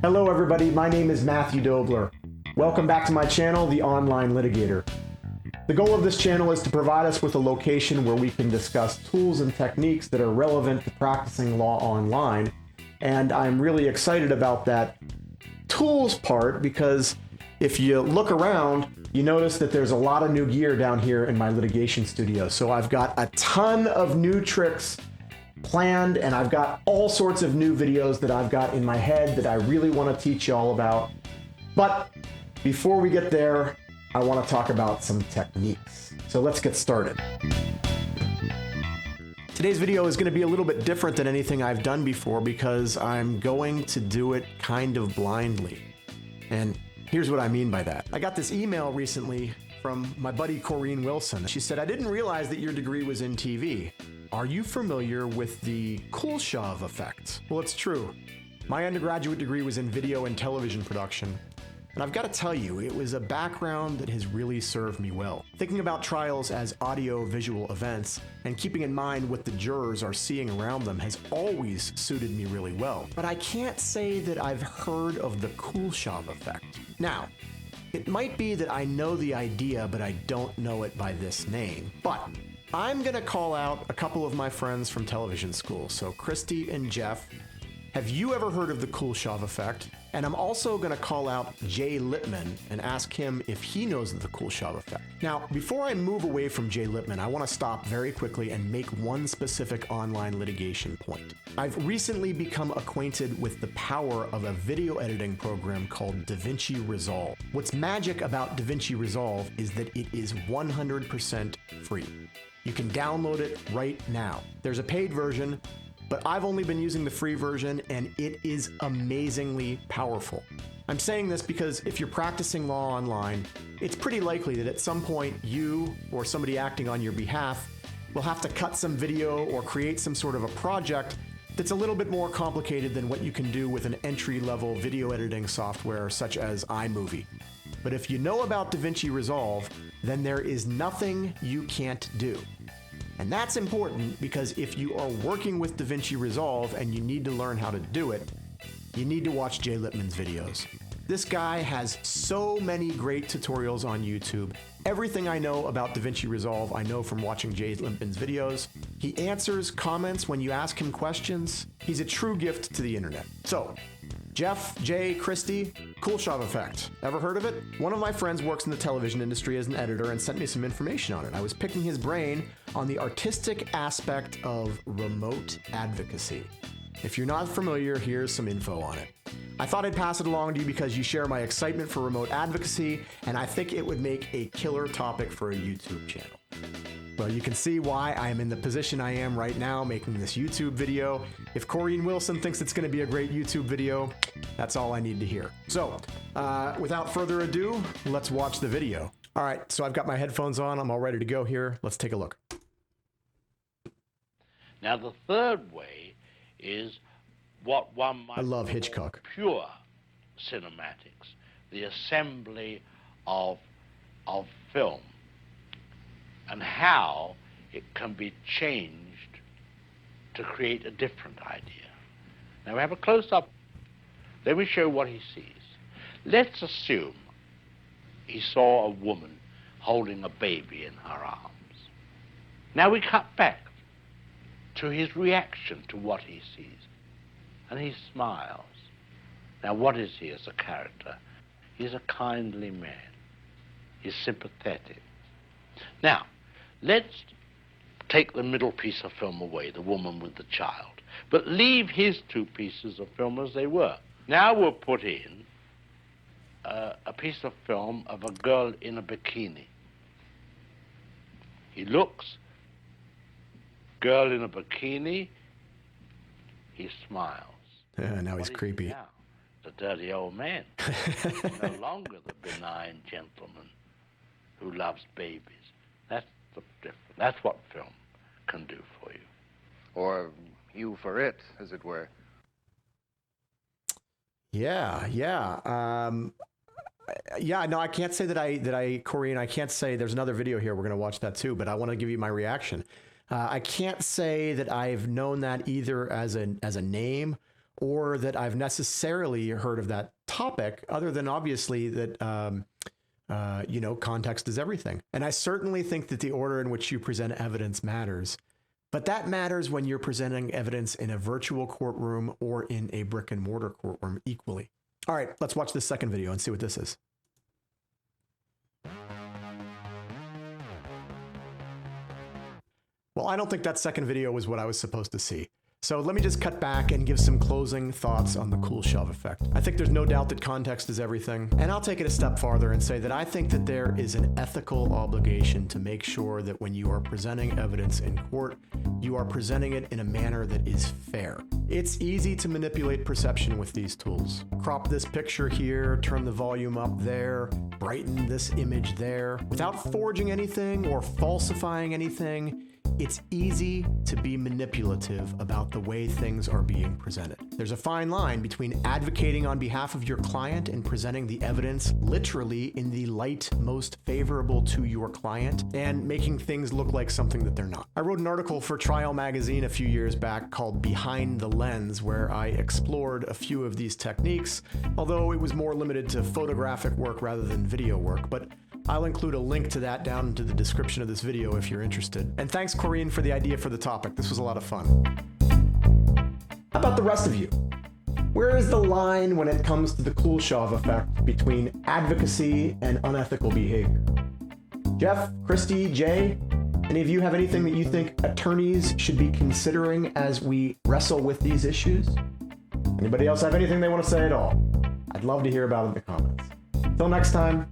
Hello everybody, my name is Matthew Dobler. Welcome back to my channel, The Online Litigator. The goal of this channel is to provide us with a location where we can discuss tools and techniques that are relevant to practicing law online. And I'm really excited about that tools part because if you look around, you notice that there's a lot of new gear down here in my litigation studio. So I've got a ton of new tricks planned, and I've got all sorts of new videos that I've got in my head that I really want to teach you all about. But before we get there, I want to talk about some techniques. So let's get started. Today's video is going to be a little bit different than anything I've done before because I'm going to do it kind of blindly. And here's what I mean by that. I got this email recently from my buddy Corrine Wilson. She said, "I didn't realize that your degree was in TV. Are you familiar with the Kuleshov Effect?" Well, it's true. My undergraduate degree was in video and television production. And I've got to tell you, it was a background that has really served me well. Thinking about trials as audio-visual events and keeping in mind what the jurors are seeing around them has always suited me really well. But I can't say that I've heard of the Kuleshov Effect. Now, it might be that I know the idea, but I don't know it by this name. But I'm gonna call out a couple of my friends from television school. So Christy and Jeff, have you ever heard of the Kuleshov Effect? And I'm also gonna call out Jay Lippman and ask him if he knows of the Kuleshov Effect. Now, before I move away from Jay Lippman, I wanna stop very quickly and make one specific online litigation point. I've recently become acquainted with the power of a video editing program called DaVinci Resolve. What's magic about DaVinci Resolve is that it is 100% free. You can download it right now. There's a paid version, but I've only been using the free version and it is amazingly powerful. I'm saying this because if you're practicing law online, it's pretty likely that at some point you or somebody acting on your behalf will have to cut some video or create some sort of a project that's a little bit more complicated than what you can do with an entry-level video editing software such as iMovie. But if you know about DaVinci Resolve, then there is nothing you can't do. And that's important because if you are working with DaVinci Resolve and you need to learn how to do it, you need to watch Jay Lippman's videos. This guy has so many great tutorials on YouTube. Everything I know about DaVinci Resolve, I know from watching Jay Lippman's videos. He answers comments when you ask him questions. He's a true gift to the internet. So, Jeff, Jay, Christy, Kuleshov Effect. Ever heard of it? One of my friends works in the television industry as an editor and sent me some information on it. I was picking his brain on the artistic aspect of remote advocacy. If you're not familiar, here's some info on it. I thought I'd pass it along to you because you share my excitement for remote advocacy, and I think it would make a killer topic for a YouTube channel. Well, you can see why I am in the position I am right now making this YouTube video. If Corrine Wilson thinks it's going to be a great YouTube video, that's all I need to hear. So, without further ado, let's watch the video. All right, so I've got my headphones on. I'm all ready to go here. Let's take a look. Now, the third way is what one might I love call Hitchcock. pure cinematics, the assembly of film, and how it can be changed to create a different idea. Now we have a close-up. Let me show what he sees. Let's assume he saw a woman holding a baby in her arms. Now we cut back to his reaction to what he sees, and he smiles. Now what is he as a character? He's a kindly man. He's sympathetic. Now, let's take the middle piece of film away, the woman with the child, but leave his two pieces of film as they were. Now we'll put in a piece of film of a girl in a bikini. He looks, girl in a bikini, he smiles. Now he's creepy. Now? The dirty old man. No longer the benign gentleman who loves babies. That's the difference. That's what film can do for you. Or you for it, as it were. Yeah. No, I can't say Corrine, I can't say, there's another video here, we're going to watch that too, but I want to give you my reaction. I can't say that I've known that either as a name or that I've necessarily heard of that topic, other than obviously that, context is everything. And I certainly think that the order in which you present evidence matters. But that matters when you're presenting evidence in a virtual courtroom or in a brick and mortar courtroom equally. All right, let's watch this second video and see what this is. Well, I don't think that second video was what I was supposed to see. So let me just cut back and give some closing thoughts on the Kuleshov effect. I think there's no doubt that context is everything. And I'll take it a step farther and say that I think that there is an ethical obligation to make sure that when you are presenting evidence in court, you are presenting it in a manner that is fair. It's easy to manipulate perception with these tools. Crop this picture here, turn the volume up there, brighten this image there. Without forging anything or falsifying anything, it's easy to be manipulative about the way things are being presented. There's a fine line between advocating on behalf of your client and presenting the evidence literally in the light most favorable to your client and making things look like something that they're not. I wrote an article for Trial Magazine a few years back called Behind the Lens, where I explored a few of these techniques, although it was more limited to photographic work rather than video work. But I'll include a link to that down into the description of this video if you're interested. And thanks, Corinne, for the idea for the topic. This was a lot of fun. How about the rest of you? Where is the line when it comes to the Kuleshov effect between advocacy and unethical behavior? Jeff, Christy, Jay, any of you have anything that you think attorneys should be considering as we wrestle with these issues? Anybody else have anything they want to say at all? I'd love to hear about it in the comments. Until next time,